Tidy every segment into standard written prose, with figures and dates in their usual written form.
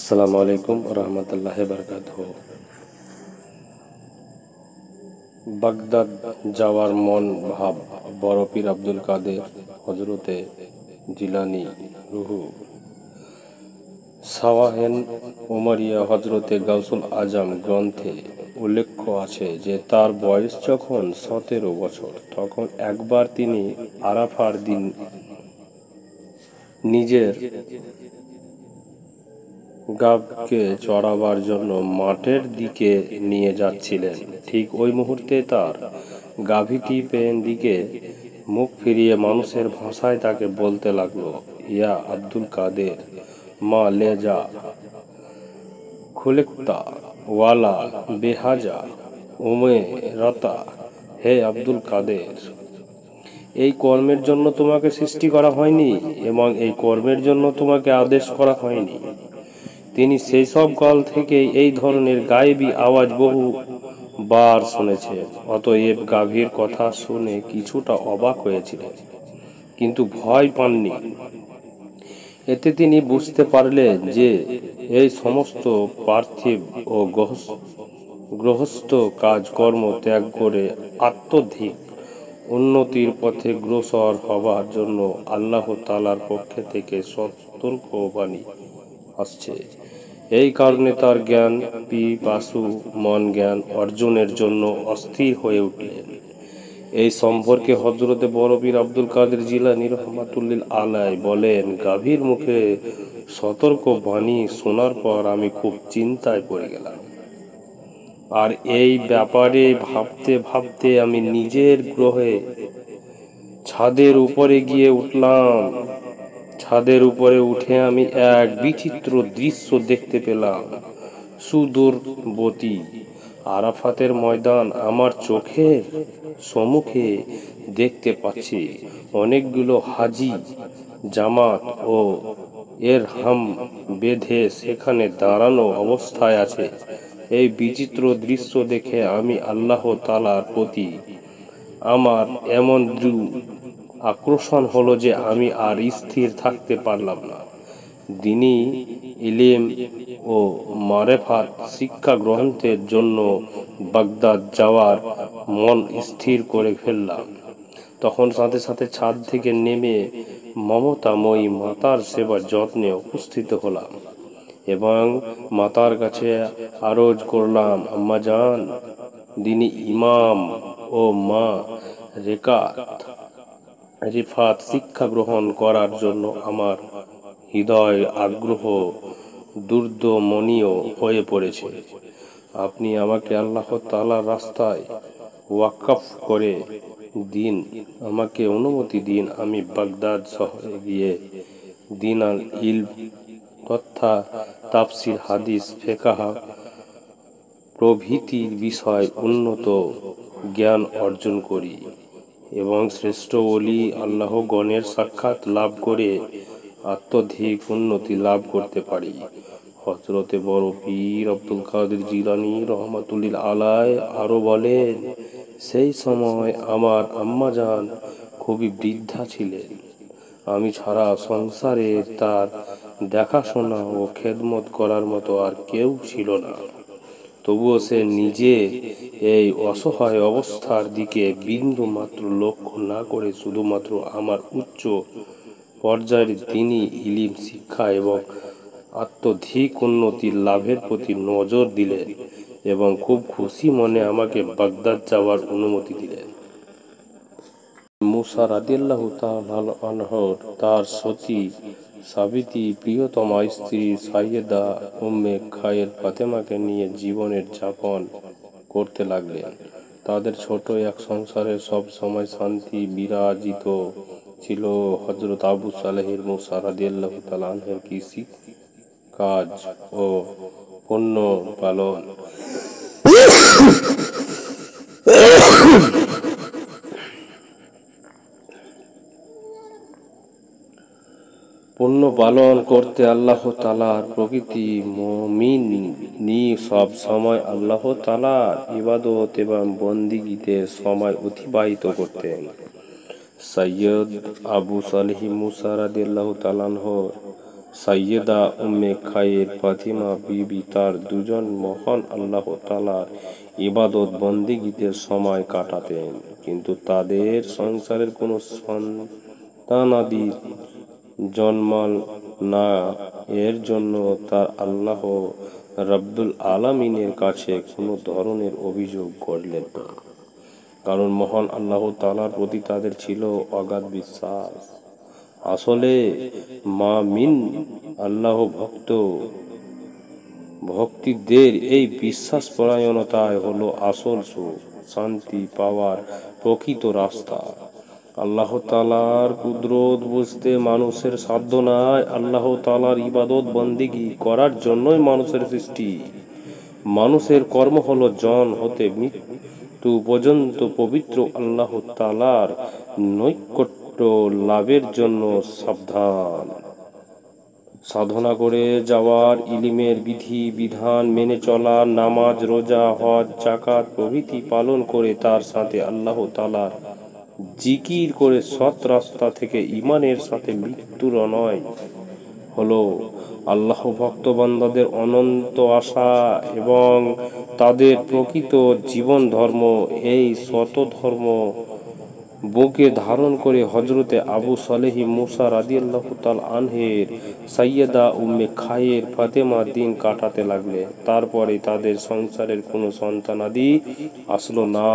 আসসালামু আলাইকুম রহমতুল্লাহ বারকাতুহু। বাগদাদ যাওয়ার মন ভাব বড় পীর আব্দুল কাদের হজরতে জিলানী রুহু সাওয়াহেন উমরিয়া হজরতে গাউসুল আজম গ্রন্থে উল্লেখ আছে যে তার বয়স যখন 17 বছর তখন একবার তিনি আরাফার দিন নিজের গাভীকে চড়াবার জন্য মাঠের দিকে নিয়ে যাচ্ছিলেন। ঠিক ওই মুহূর্তে তার গাভীটি পেন দিকে মুখ ফিরিয়ে মানুষের ভাষায় তাকে বলতে লাগলো, ইয়া আব্দুল কাদের, মা লে যা খুলেকতা ওয়ালা বেহাজা উমে রতা। হে আব্দুল কাদের, এই কর্মের জন্য তোমাকে সৃষ্টি করা হয়নি এবং এই কর্মের জন্য তোমাকে আদেশ করা হয়নি। তিনি সেই সব কাল থেকে এই ধরনের গায়েবী আওয়াজ বহু বার শুনেছেন। অতএব গাভীর কথা শুনে কিছুটা অবাক হয়েছিলেন, কিন্তু ভয় পাননি। এতে তিনি বুঝতে পারলেন যে এই সমস্ত পার্থিব ও গৃহস্থ কাজকর্ম ত্যাগ করে আত্মধিক উন্নতির পথে অগ্রসর হবার জন্য আল্লাহ তাআলার পক্ষ থেকে সতর্কবাণী আসছে। এই কারণে তার জ্ঞান পিপাসু মন জ্ঞান অর্জনের জন্য অস্থির হয়ে উঠলেন। এই সম্পর্কে হযরতে বড় পীর আব্দুল কাদের জিলানী রহমাতুল্লাহ আলাইহি বলেন, গাভীর মুখে সতর্ক বাণী শোনার পর আমি খুব চিন্তায় পড়ে গেলাম। আর এই ব্যাপারে ভাবতে ভাবতে আমি নিজের গ্রহে ছাদের উপরে গিয়ে উঠলাম। ছাদের উপরে উঠে আমি এক বিচিত্র দৃশ্য দেখতে পেলাম। সুদূরবর্তী আরাফাতের ময়দান আমার চোখের সম্মুখে দেখতে পাচ্ছি। অনেকগুলো হাজি জামাত ও এরহাম বেঁধে সেখানে দাঁড়ানো অবস্থায় আছে। এই বিচিত্র দৃশ্য দেখে আমি আল্লাহ তাআলার প্রতি আমার এমন দৃঢ় আকর্ষণ হলো যে আমি আর স্থির থাকতে পারলাম না। দ্বীনি ইলম ও মারেফাত শিক্ষা গ্রহণের জন্য বাগদাদ যাওয়ার মন স্থির করে ফেললাম। তখন সাথে সাথে ছাদ থেকে নেমে মমতাময়ী মাতার সেবার যত্নে উপস্থিত হলাম এবং মাতার কাছে আরজ করলাম, আম্মা জান, দ্বীনি ইমাম ও মা রিফাত শিক্ষা গ্রহণ করার জন্য আমার হৃদয় আগ্রহ দুর্দমনীয় হয়ে পড়েছে। আপনি আমাকে আল্লাহ তাআলার রাস্তায় ওয়াকফ করে দিন, আমাকে অনুমতি দিন। আমি বাগদাদ শহরে গিয়ে দ্বীন আল ইলম তথা তাফসির, হাদিস, ফিকহ প্রভৃতি বিষয় উন্নত জ্ঞান অর্জন করি এবং শ্রেষ্ঠ ওলি আল্লাহগণের সাক্ষাৎ লাভ করে আত্মধিক উন্নতি লাভ করতে পারি। হযরতে বড় পীর আব্দুল কাদের জিলানী রহমাতুল্লাহ আলাইহি আরো বলেন, সেই সময় আমার আম্মা জান খুবই বৃদ্ধা ছিলেন। আমি ছাড়া সংসারে তার দেখাশোনা ও খেদমত করার মতো আর কেউ ছিল না। তবুও সে নিজে এই অসহায় অবস্থার দিকে বিন্দু মাত্র লক্ষ্য না করে শুধুমাত্র আমার উচ্চ পর্যায়ের দ্বীনি ইলম শিক্ষা এবং আত্মধিক উন্নতি লাভের প্রতি নজর দিলেন এবং খুব খুশি মনে আমাকে বাগদাদ যাওয়ার অনুমতি দিলেন। মুসা রাদিয়াল্লাহু তাআলা আনহু তার সতী সাবিতী প্রিয়তমা স্ত্রী সাইয়েদা উম্মে খায়ের ফাতেমাকে নিয়ে জীবনের যাপন করতে লাগলেন। তাদের ছোট এক সংসারে সব সময় শান্তি বিরাজিত ছিল। হযরত আবু সালেহ মুসা রাদিয়াল্লাহু তাআলা আনহুর কৃষি কাজ ও পণ্য পালন করতে আল্লাহ তাআলার প্রকৃতি মুমিনি সব সময় আল্লাহ তাআলার ইবাদত এবং বন্দেগীতে সময় অতিবাহিত করতেন। সৈয়দ আবু সালেহ মুসা রাদিয়াল্লাহু তাআলা আনহু সাইয়েদা উম্মে খায়ের ফাতিমা বিবি তার দুজন মহান আল্লাহ তাআলার ইবাদত বন্দেগীতে সময় কাটাতেন, কিন্তু তাদের সংসারের কোনো সন্তানাদি জন্মাল না। এর জন্য তার আল্লাহ রাব্বুল আলামিনের কাছে কোনো ধরনের অভিযোগ করলেন না, কারণ মহান আল্লাহ তাআলার প্রতি তাদের ছিল অগাধ বিশ্বাস। আসলে মুমিন আল্লাহ ভক্তিদের এই বিশ্বাস পরায়ণতাই হলো আসল সুখ শান্তি পাওয়ার প্রকৃত রাস্তা। আল্লাহ তাআলার কুদরত বুঝতে মানুষের সাধ্য নাই। আল্লাহ তাআলার ইবাদত বন্দেগী করার জন্যই মানুষের সৃষ্টি। মানুষের কর্ম হলো জন হতে মৃত্যু পর্যন্ত পবিত্র আল্লাহ তাআলার নৈকট্য লাভের জন্য সাধনা করে যাওয়ার, ইলমের বিধি বিধান মেনে চলা, নামাজ রোজা হজ যাকাত প্রভৃতি পালন করে তার সাথে আল্লাহ তাআলার জিকির করে সৎ রাস্তা থেকে ঈমানের সাথে মৃত্যুর নয় হলো আল্লাহ ভক্ত বান্দাদের অনন্ত আশা এবং তাদের প্রকৃত জীবন ধর্ম। এই শত ধর্ম বুকে ধারণ করে হযরতে আবু সালেহ মুসা রাদিয়াল্লাহু তাআলা আনহের সাইয়েদা উম্মে খায়ের ফাতেমা দিন কাটাতে লাগলেন। তারপরে তাদের সংসারের কোনো সন্তানাদি আসলো না।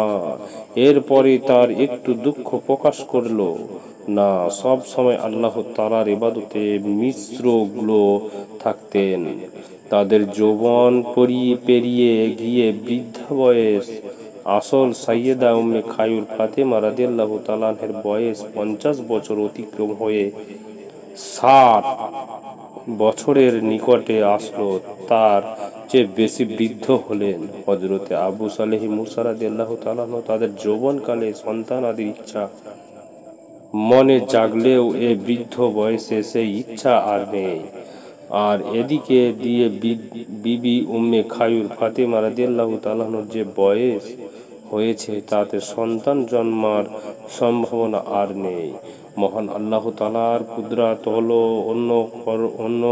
এরপরে তার একটু দুঃখ প্রকাশ করলো না। সব সময় আল্লাহ তাআলার ইবাদতে মিশ্রগুলো থাকতেন। তাদের যৌবন পেরিয়ে গিয়ে বৃদ্ধা বয়স আসল সাইয়েদা উম্মে খায়ুর ফাতেমা রাদিয়াল্লাহু তাআলা আনহার বয়স 50 বছর অতিক্রম হয়ে 60 বছরের নিকটে আসলো। তার চেয়ে বেশি বৃদ্ধ হলেন হযরতে আবু সালেহ মুসা রাদিয়াল্লাহু তাআলা আনহু। তাদের যৌবনকালে সন্তানাদির ইচ্ছা মনে জাগলেও এ বৃদ্ধ বয়সে সেই ইচ্ছা আর নেই। আর এদিকে দিয়ে বিবি উম্মে খায়ুর ফাতেমা রাদিয়াল্লাহু তাআলা আনহার যে বয়স হয়েছে তাতে সন্তান জন্মার সম্ভাবনা আর নেই। মহান আল্লাহ তাআলার কুদরত হলো অন্য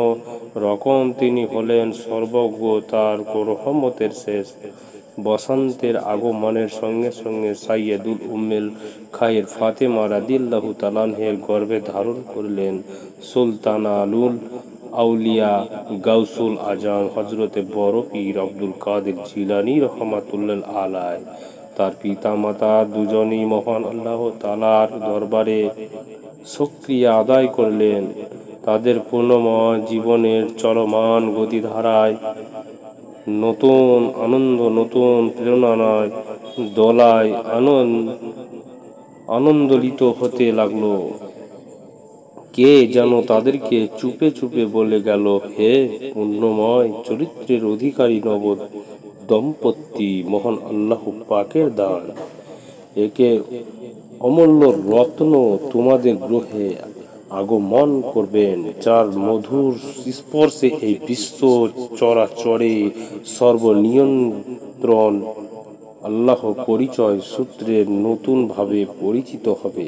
রকম। তিনি হলেন সর্বজ্ঞ। তার রহমতের শেষ বসন্তের আগমনের সঙ্গে সঙ্গে সাইয়েদুল উম্মেল খায়ের ফাতেমা রাদিয়াল্লাহু তাআলা আনহার গর্ভে ধারণ করলেন সুলতানুল আউলিয়া গাউসুল আজম হযরতে বড় পীর আব্দুল কাদের জিলানী রাহমাতুল্লাহ আলাইহি। তার পিতা মাতা দুজনেই মহান আল্লাহ তাআলার দরবারে শুকরিয়া আদায় করলেন। তাদের পূর্ণময় জীবনের চলমান গতিধারায় নতুন আনন্দ নতুন প্রেরণায় দোলায় আনন্দলিত হতে লাগলো। কে যেন তাদেরকে চুপে চুপে বলে গেল, হে পুণ্যময় চরিত্রের অধিকারী নব দম্পতি, মহান আল্লাহ পাকের দান একে অমূল্য রত্ন তোমাদের গ্রহে আগমন করবেন, যার মধুর স্পর্শে এই বিশ্ব চরাচরে সর্বনিয়ন্ত্রণ আল্লাহ পরিচয় সূত্রে নতুন ভাবে পরিচিত হবে।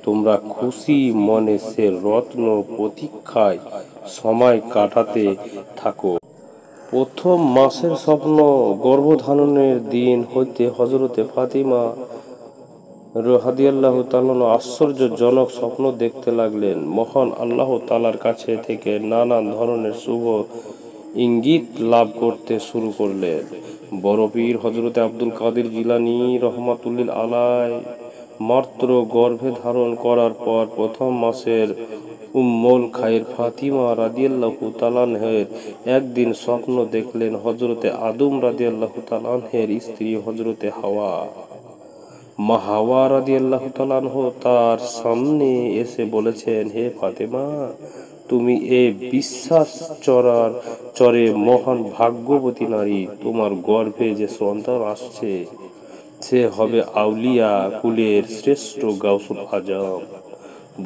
তোমরা খুশি মনে সে রত্ন প্রতীক্ষায় সময় কাটাতে থাকো। প্রথম মাসের স্বপ্ন গর্ভধারণের দিন হইতে হযরতে ফাতিমা রাদিয়াল্লাহু তাআলা আশ্চর্যজনক স্বপ্ন দেখতে লাগলেন। মহান আল্লাহ তাআলার কাছে থেকে নানান ধরনের শুভ ইঙ্গিত লাভ করতে শুরু করলেন। বড় পীর হযরতে আব্দুল কাদের জিলানী রাহমাতুল্লাহ আলাইহি মাত্র গর্ভে ধারণ করার পর প্রথম মাসের উম্মুল খায়ের ফাতিমা রাদিয়াল্লাহু তাআলা আনহার একদিন স্বপ্ন দেখলেন হযরতে আদম রাদিয়াল্লাহু তাআলা আনহার স্ত্রী হযরতে হাওয়া। মা হাওয়া রাদিয়াল্লাহু তাআলা আনহা তার সামনে এসে বলেছেন, হে ফাতেমা, তুমি এ বিশ্বাস চরে মহান ভাগ্যবতী নারী। তোমার গর্ভে যে সন্তান আসছে সে হবে আউলিয়া কুলের শ্রেষ্ঠ গাউসুল আজম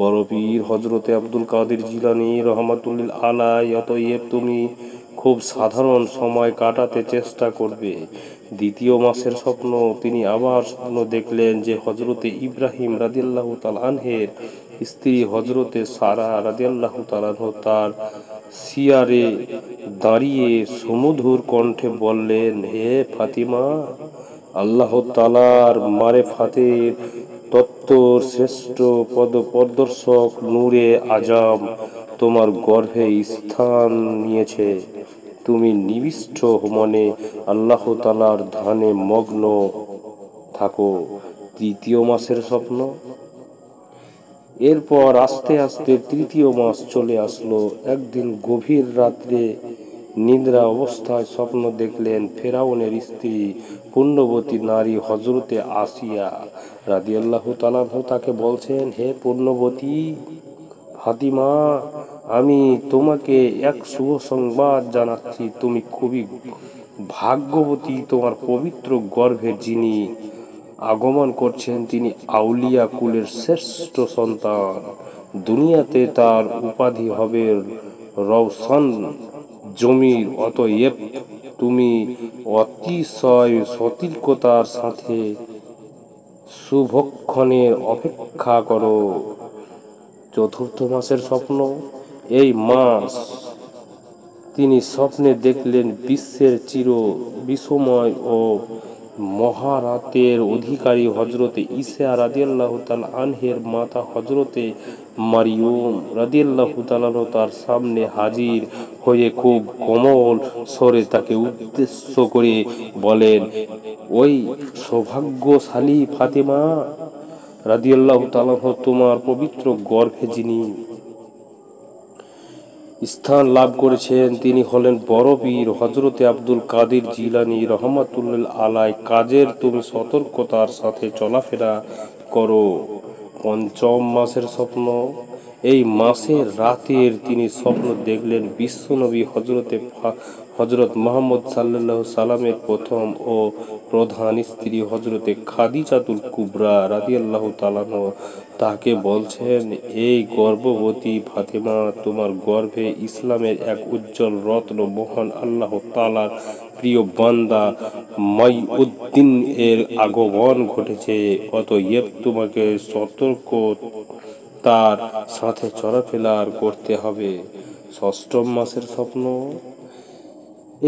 বড় পীর হযরতে আব্দুল কাদের জিলানী রাহমাতুল্লাহ আলাইহি। অতএব তুমি খুব সাধারণ সময় কাটাতে চেষ্টা করবে। দ্বিতীয় মাসের স্বপ্ন তিনি আবার স্বপ্ন দেখলেন যে হযরতে ইব্রাহিম রাদিয়াল্লাহু তাআলা আনহের স্ত্রী হযরতে সারা রাদিয়াল্লাহু তাআলা তার সিয়ারে দাঁড়িয়ে সুমধুর কণ্ঠে বললেন, হে ফাতিমা, আল্লাহ তাআলার মারেফাতের তত্ত্বর শ্রেষ্ঠ পদপ্রদর্শক নূরে আজম তোমার গর্ভে স্থান নিয়েছে। তুমি নিবিষ্ট মনে আল্লাহ তাআলার ধ্যানে মগ্ন থাকো। তৃতীয় মাসের স্বপ্ন। এরপর আস্তে আস্তে তৃতীয় মাস চলে আসলো। একদিন গভীর রাত্রে নিদ্রা অবস্থায় স্বপ্ন দেখলেন ফেরাউনের স্ত্রী পুণ্যবতী নারী হজরতে আসিয়া রাদিয়াল্লাহু তাআলা তাকে বলছেন, হে পুণ্যবতী ফাতিমা, আমি তোমাকে এক শুভ সংবাদ জানাচ্ছি। তুমি খুবই ভাগ্যবতী। তোমার পবিত্র গর্ভে যিনি আগমন করছেন তিনি আউলিয়া কুলের শ্রেষ্ঠ সন্তান। দুনিয়াতে তার উপাধি হবে রওশন জমির। অতএব তুমি অতিশয় সতর্কতার সাথে শুভক্ষণের অপেক্ষা করো। চতুর্থ মাসের স্বপ্ন। এই মাস তিনি স্বপ্নে দেখলেন বিশ্বের চির বিস্ময় ও মহারাতের অধিকারী হজরতে ঈসা রাদিয়াল্লাহু তাআলা আনহের মাতা হজরতে মারিয়ম রাদিয়াল্লাহু তাআলা তার সামনে হাজির হয়ে খুব কোমল স্বরে তাকে উদ্দেশ্য করে বলেন, ওই সৌভাগ্যশালী ফাতিমা রাদিয়াল্লাহু তাআলা, তোমার পবিত্র গর্ভে যিনি স্থান লাভ করেছেন তিনি হলেন বড় পীর হজরতে আব্দুল কাদের জিলানী রহমাতুল্লাহ আলাই। কাজের তুমি সতর্কতার সাথে চলাফেরা করো। পঞ্চম মাসের স্বপ্ন। এই মাসের রাতের তিনি স্বপ্ন দেখলেন বিশ্বনবী হজরত মুহাম্মদ সাল্লাল্লাহু সাল্লামের প্রথম ও প্রধান স্ত্রী হজরতে খাদিজাতুল কুবরা রাদিয়াল্লাহু তাআলা তাকে বলছেন, এই গর্ভবতী ফাতিমা, তোমার গর্ভে ইসলামের এক উজ্জ্বল রত্ন মহান আল্লাহ তাআলার প্রিয় বান্দা মাইউদ্দিন এর আগমন ঘটেছে। অতএব তোমাকে সতর্কতার সাথে চলাফেরা করতে হবে। ষষ্ঠম মাসের স্বপ্ন।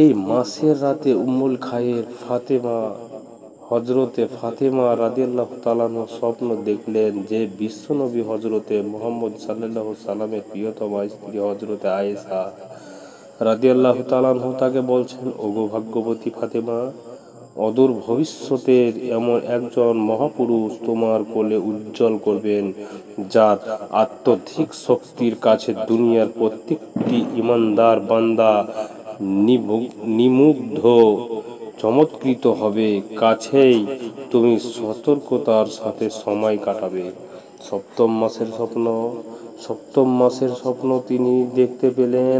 এই মাসের রাতে উম্মুল খায়ের হজরতে ফাতেমা রাদিয়াল্লাহু তাআলা স্বপ্ন দেখলেন যে বিশ্বনবী হজরতে মুহাম্মদ সাল্লাল্লাহু সাল্লামের প্রিয়তমা স্ত্রী হজরতে আয়েশা রাদিয়াল্লাহু তাআলা তাকে বলছেন, ওগো ভাগ্যবতী ফাতেমা, অদূর ভবিষ্যতের এমন একজন মহাপুরুষ তোমার কোলে উজ্জ্বল করবেন, যার আত্মধিক শক্তির কাছে দুনিয়ার প্রত্যেকটি ইমানদার বান্দা নিমুগ্ধ চমৎকৃত হবে। কাছেই তুমি সতর্কতার সাথে সময় কাটাবে। সপ্তম মাসের স্বপ্ন। সপ্তম মাসের স্বপ্ন তিনি দেখতে পেলেন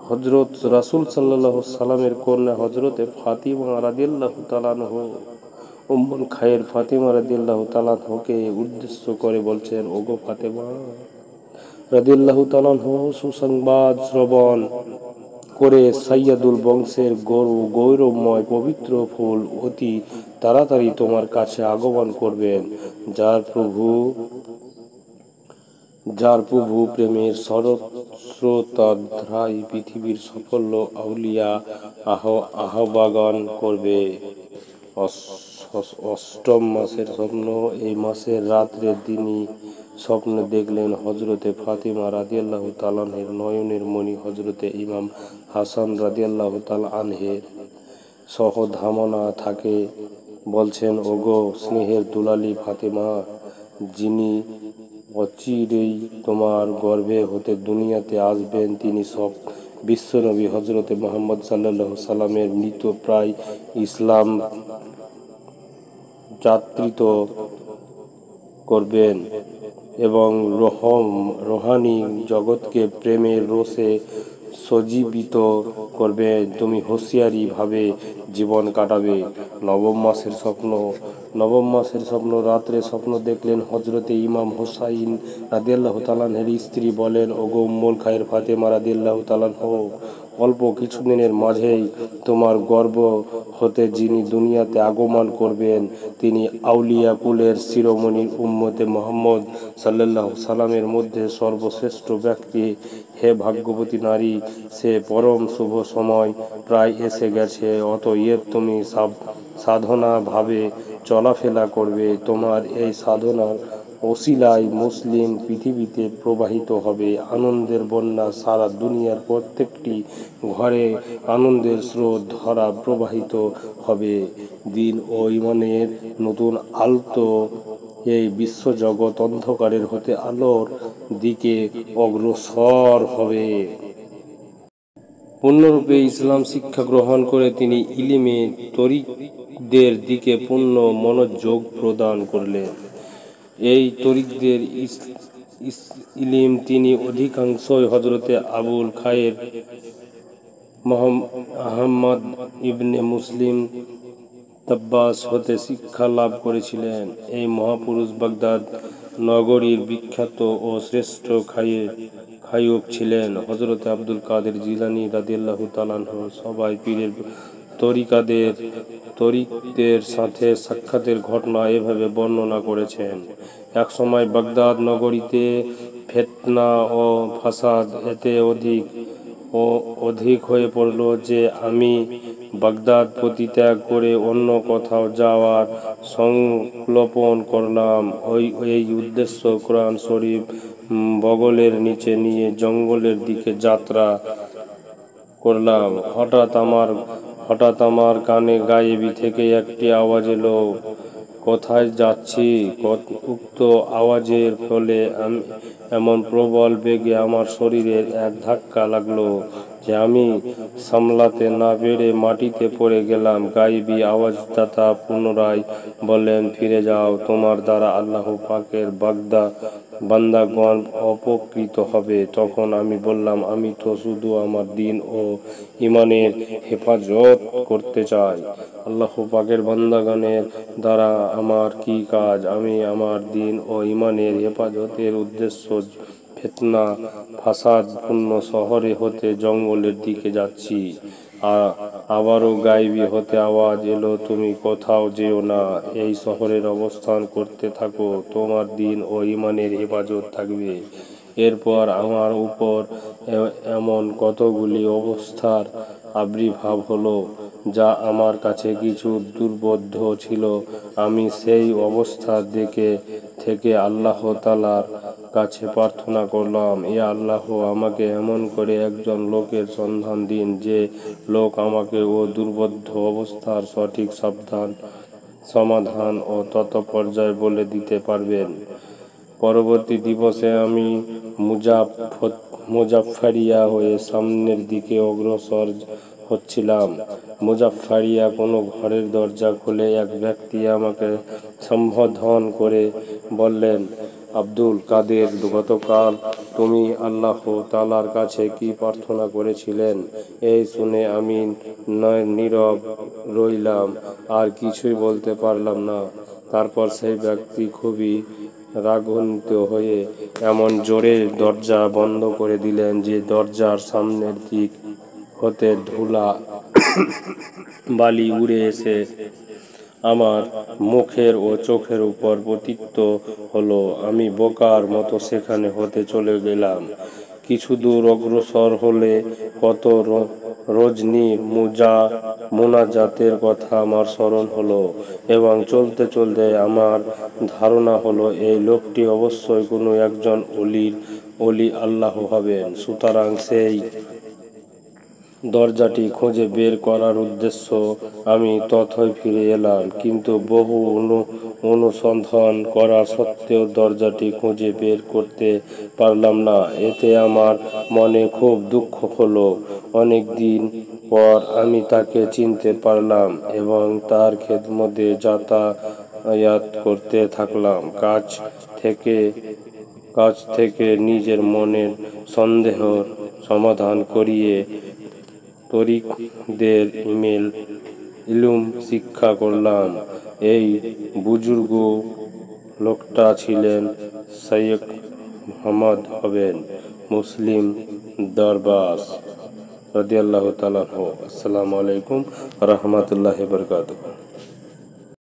হজরত রাসূল সাল্লাল্লাহু সাল্লামের কন্যা হজরতে ফাতিমা রাদিয়াল্লাহু তাআলা উম্মুল খায়ের ফাতিমা রাদিয়াল্লাহু তাআলা কে উদ্দেশ্য করে বলছেন, ওগো ফাতেমা রাদিয়াল্লাহু তাআলা, সুসংবাদ শ্রবণ করে সাইয়্যিদুল বংশের গৌরবময় পবিত্র ফুল অতি তাড়াতাড়ি তোমার কাছে আগমন করবেন, যার প্রভু প্রেমের স্রোতধারায় পৃথিবীর সকল আউলিয়া আহ্বান করবে। অষ্টম মাসের স্বপ্ন। এই মাসের রাত্রে তিনি স্বপ্ন দেখলেন হজরতে ফাতিমা রাদিয়াল্লাহু তাআলা এর নয়নের মণি হজরতে ইমাম হাসান রাদিয়াল্লাহু তাআলা আনহের সহধামনা থাকে বলছেন, ওগো স্নেহের দুলালী ফাতিমা, যিনি অচিরেই তোমার গর্ভে হতে দুনিয়াতে আসবেন তিনি সব বিশ্বনবী হজরতে মুহাম্মদ সাল্লাল্লাহু সাল্লামের মৃতপ্রায় ইসলাম যাত্রিত করবেন এবং রোহানি জগৎকে প্রেমের রসে সজীবিত করবেন। তুমি হুঁশিয়ারি ভাবে জীবন কাটাবে। নবম মাসের স্বপ্ন। নবম মাসের স্বপ্ন। রাত্রে স্বপ্ন দেখলেন হজরতে ইমাম হোসাইন রাদিয়াল্লাহু তাআলা আনহুর স্ত্রী বলেন, ওগো উম্মুল খায়ের ফাতেমা রাদিয়াল্লাহু তাআলা আনহু, অল্প কিছুদিনের মাঝেই তোমার গর্ভ হতে যিনি দুনিয়াতে আগমন করবেন তিনি আউলিয়া কুলের শিরোমণি উম্মতে মুহাম্মদ সাল্লাল্লাহু সাল্লামের মধ্যে সর্বশ্রেষ্ঠ ব্যক্তি। হে ভাগ্যবতী নারী, সে পরম শুভ সময় প্রায় এসে গেছে। অতএব তুমি সাধনা ভাবে চলাফেরা করবে। তোমার এই সাধনার ওসিলায় মুসলিম পৃথিবীতে প্রবাহিত হবে আনন্দের বন্যা। সারা দুনিয়ার প্রত্যেকটি ঘরে আনন্দের স্রোত ধারা প্রবাহিত হবে। দিন ও ঈমানের নতুন আলো এই বিশ্বজগৎ অন্ধকারের হতে আলোর দিকে অগ্রসর হবে। পূর্ণরূপে ইসলাম শিক্ষা গ্রহণ করে তিনি ইলমে তরিকদের দিকে পূর্ণ মনোযোগ প্রদান করলেন। এই তরিকদের ইলম তিনি অধিকাংশই হযরতে আবুল খায়ের আহমদ ইবনে মুসলিম তাব্বাস হতে শিক্ষা লাভ করেছিলেন। এই মহাপুরুষ বাগদাদ নগরীর বিখ্যাত ও শ্রেষ্ঠ খায়ুক ছিলেন। হযরত আব্দুল কাদের জিলানী রাদিয়াল্লাহু তাআলা আনহু সবাই পীরের তরিকদের সাথে সাক্ষাতের ঘটনা এভাবে বর্ণনা করেছেন। এক সময় বাগদাদ নগরীতে ফিতনা ও ফাসাদ এত অধিক হয়ে পড়ল যে আমি বাগদাদ পরিত্যাগ করে অন্য কোথাও যাওয়ার সংকল্প করলাম। এই উদ্দেশ্যে কোরআন শরীফ বগলের নিচে নিয়ে জঙ্গলের দিকে যাত্রা করলাম। হঠাৎ আমার কানে গায়েবী থেকে একটি আওয়াজ এলো, কোথায় যাচ্ছি? উক্ত আওয়াজের ফলে এমন প্রবল বেগে আমার শরীরে এক ধাক্কা লাগলো যে আমি সামলাতে না পেরে মাটিতে পড়ে গেলাম। গায়েবী আওয়াজদাতা পুনরায় বললেন, ফিরে যাও, তোমার দ্বারা আল্লাহ পাকের বান্দাগণ উপকৃত হবে। তখন আমি বললাম, আমি তো শুধু আমার দ্বীন ও ঈমানের হেফাজত করতে চাই। আল্লাহ পাকের বান্দাগণের দ্বারা আমার কি কাজ? আমি আমার দ্বীন ও ঈমানের হেফাজতের উদ্দেশ্য ফিতনা ফাসাদ পূর্ণ শহর হতে জঙ্গলের দিকে যাচ্ছি। আবারও গায়েবী হতে আওয়াজ এলো, তুমি কোথাও যেও না, এই শহরে অবস্থান করতে থাকো, তোমার দ্বীন ও ঈমানের হেফাজত থাকবে। এরপর আমার উপর এমন কতগুলি অবস্থার আবির্ভাব হলো যা আমার কাছে কিছু দুর্বোধ্য ছিল। আমি সেই অবস্থা থেকে আল্লাহ তাআলার কাছে প্রার্থনা করলাম, এ আল্লাহ, আমাকে এমন করে একজন লোকের সন্ধান দিন যে লোক আমাকে ও দুর্বোধ্য অবস্থার সঠিক সমাধান ও তৎপর্যায় বলে দিতে পারবেন। পরবর্তী দিবসে আমি মুজাফফারিয়া হয়ে সামনের দিকে অগ্রসর হচ্ছিলাম। মুজাফফারিয়া কোনো ঘরের দরজা খুলে এক ব্যক্তি আমাকে সম্বোধন করে বললেন, আব্দুল কাদের, গতকাল তুমি আল্লাহ তাআলার কাছে কি প্রার্থনা করেছিলেন? এই শুনে আমি নীরব রইলাম, আর কিছুই বলতে পারলাম না। তারপর সেই ব্যক্তি খুবই রাগান্বিত হয়ে এমন জোরে দরজা বন্ধ করে দিলেন যে দরজার সামনের দিক হতে ধুলা বালি উড়ে এসে আমার মুখের ও চোখের উপর পতিত হলো। আমি বোকার মতো সেখান হতে চলে গেলাম। কিছু দূর অগ্রসর হলে কত রজনীর মোনাজাতের কথা আমার স্মরণ হলো এবং চলতে চলতে আমার ধারণা হলো এই লোকটি অবশ্যই কোনো একজন অলি আল্লাহ হবেন। সুতরাং সেই দরজাটি খুঁজে বের করার উদ্দেশ্যে আমি তথায় ফিরে এলাম, কিন্তু বহু অনুসন্ধান করা সত্ত্বেও দরজাটি খুঁজে বের করতে পারলাম না। এতে আমার মনে খুব দুঃখ হলো। অনেকদিন পর আমি তাকে চিনতে পারলাম এবং তার খেদমতে যাতায়াত করতে থাকলাম। কাছ থেকে নিজের মনের সন্দেহের সমাধান করিয়ে তরিকদের ইলম শিক্ষা করলাম এই বুজুর্গ লোকটা ছিলেন সৈয়দ মোহাম্মদ হবেন মুসলিম দরবাস রাদিয়াল্লাহু তাআলা আনহু। আসসালামু আলাইকুম রাহমাতুল্লাহি ওয়া বারাকাতুহু।